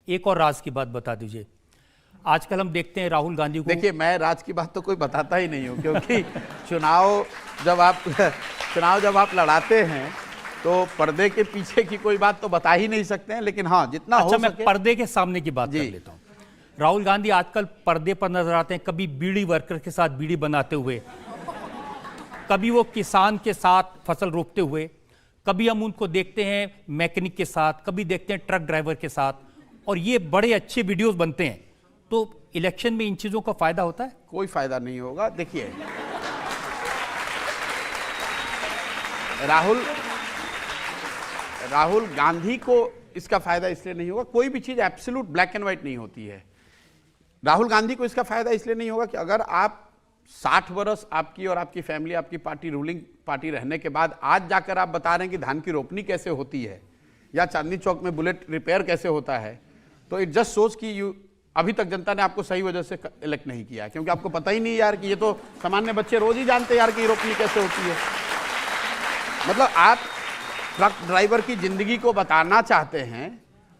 एक और राज की बात बता दीजिए। आजकल हम देखते हैं राहुल गांधी को। देखिए, मैं राज की बात तो कोई बताता ही नहीं हूँ, क्योंकि चुनाव जब आप लड़ाते हैं तो पर्दे के पीछे की कोई बात तो बता ही नहीं सकते हैं, लेकिन हाँ जितना हो मैं सके। पर्दे के सामने की बात कर लेता हूँ। राहुल गांधी आजकल पर्दे पर नजर आते हैं, कभी बीड़ी वर्कर के साथ बीड़ी बनाते हुए, कभी वो किसान के साथ फसल रोपते हुए, कभी हम उनको देखते हैं मैकेनिक के साथ, कभी देखते हैं ट्रक ड्राइवर के साथ, और ये बड़े अच्छे वीडियोस बनते हैं। तो इलेक्शन में इन चीजों का फायदा होता है? कोई फायदा नहीं होगा। देखिए, राहुल गांधी को इसका फायदा इसलिए नहीं होगा, कोई भी चीज एब्सोल्यूट ब्लैक एंड व्हाइट नहीं होती है। राहुल गांधी को इसका फायदा इसलिए नहीं होगा कि अगर आप 60 वर्ष आपकी और आपकी फैमिली, आपकी पार्टी रूलिंग पार्टी रहने के बाद आज जाकर आप बता रहे हैं कि धान की रोपनी कैसे होती है या चांदनी चौक में बुलेट रिपेयर कैसे होता है, तो इट जस्ट सोच कि अभी तक जनता ने आपको सही वजह से इलेक्ट नहीं किया, क्योंकि आपको पता ही नहीं यार कि ये तो सामान्य बच्चे रोज ही जानते हैं यार कि रोपनी कैसे होती है। मतलब आप ट्रक ड्राइवर की जिंदगी को बताना चाहते हैं,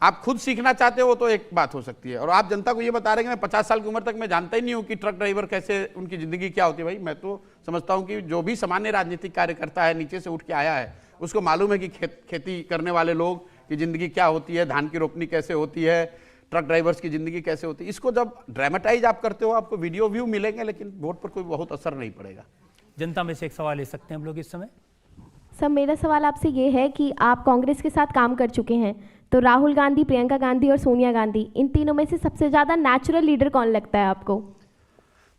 आप खुद सीखना चाहते हो, वो तो एक बात हो सकती है, और आप जनता को ये बता रहे हैं कि मैं 50 साल की उम्र तक मैं जानता ही नहीं हूं कि ट्रक ड्राइवर कैसे, उनकी जिंदगी क्या होती है। भाई मैं तो समझता हूं कि जो भी सामान्य राजनीतिक कार्यकर्ता है, नीचे से उठ के आया है, उसको मालूम है कि खेती करने वाले लोग की जिंदगी क्या होती है, धान की रोपनी कैसे होती है, ट्रक ड्राइवर्स की जिंदगी कैसे होती है। इसको जब ड्रामेटाइज आप करते हो, आपको वीडियो व्यू मिलेंगे, लेकिन वोट पर कोई बहुत असर नहीं पड़ेगा। जनता में से एक सवाल ले सकते हैं हम लोग इस समय? सर, मेरा सवाल आपसे ये है कि आप कांग्रेस के साथ काम कर चुके हैं, तो राहुल गांधी, प्रियंका गांधी और सोनिया गांधी, इन तीनों में से सबसे ज़्यादा नेचुरल लीडर कौन लगता है आपको?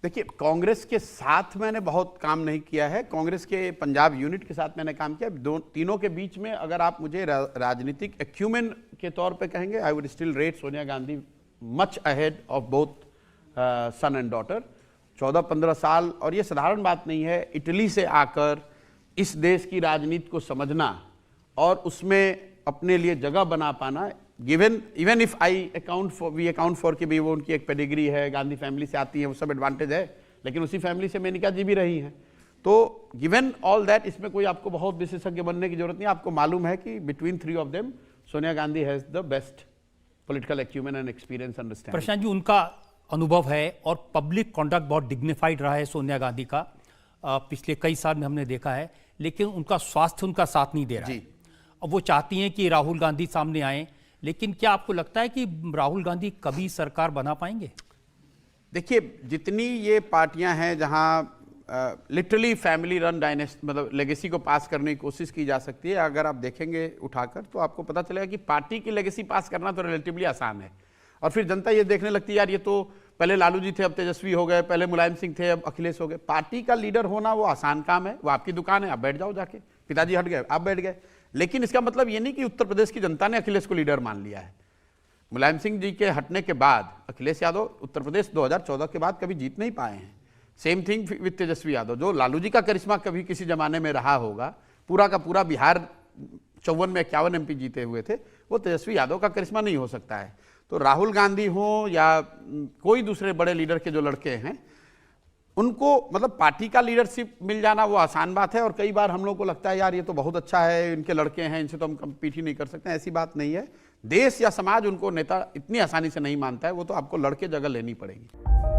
देखिए, कांग्रेस के साथ मैंने बहुत काम नहीं किया है। कांग्रेस के पंजाब यूनिट के साथ मैंने काम किया। तीनों के बीच में अगर आप मुझे राजनीतिक एक्यूमेन के तौर पे कहेंगे, I would still rate Sonia Gandhi much ahead of both son and daughter. 14-15 साल, और ये साधारण बात नहीं है, इटली से आकर इस देश की राजनीति को समझना और उसमें अपने लिए जगह बना पाना, even if we account for कि भी वो उनकी एक पेडिग्री है, गांधी फैमिली से आती है, वो सब एडवांटेज है, लेकिन उसी फैमिली से मेनका जी भी रही हैं। तो गिवन ऑल दैट, इसमें कोई आपको बहुत विशेषज्ञ बनने की जरूरत नहीं। आपको मालूम है कि between 3 of them Sonia Gandhi has the best political acumen and experience, understanding. Prashant ji, उनका अनुभव है और पब्लिक कॉन्डक्ट बहुत डिग्निफाइड रहा है सोनिया गांधी का, पिछले कई साल में हमने देखा है, लेकिन उनका स्वास्थ्य उनका साथ नहीं दे रहा है। अब वो चाहती हैं कि राहुल गांधी सामने आए, लेकिन क्या आपको लगता है कि राहुल गांधी कभी सरकार बना पाएंगे? देखिए, जितनी ये पार्टियां हैं जहां लिटरली फैमिली रन डायनेस्टी, मतलब लेगेसी को पास करने की कोशिश की जा सकती है, अगर आप देखेंगे उठाकर तो आपको पता चलेगा कि पार्टी की लेगेसी पास करना तो रिलेटिवली आसान है, और फिर जनता ये देखने लगती है यार ये तो पहले लालू जी थे, अब तेजस्वी हो गए, पहले मुलायम सिंह थे, अब अखिलेश हो गए। पार्टी का लीडर होना वो आसान काम है, वो आपकी दुकान है, आप बैठ जाओ जाके, पिताजी हट गए आप बैठ गए। लेकिन इसका मतलब ये नहीं कि उत्तर प्रदेश की जनता ने अखिलेश को लीडर मान लिया है। मुलायम सिंह जी के हटने के बाद अखिलेश यादव उत्तर प्रदेश 2014 के बाद कभी जीत नहीं पाए हैं। Same thing with Tejashwi Yadav. जो लालू जी का करिश्मा कभी किसी जमाने में रहा होगा, पूरा का पूरा बिहार 54 में 51 MP जीते हुए थे, वो तेजस्वी यादव का करिश्मा नहीं हो सकता है। तो राहुल गांधी हो या कोई दूसरे बड़े लीडर के जो लड़के हैं, उनको मतलब पार्टी का लीडरशिप मिल जाना वो आसान बात है। और कई बार हम लोग को लगता है यार ये तो बहुत अच्छा है, इनके लड़के हैं, इनसे तो हम कम्पीट ही नहीं कर सकते। ऐसी बात नहीं है। देश या समाज उनको नेता इतनी आसानी से नहीं मानता है, वो तो आपको लड़के जगह लेनी पड़ेगी।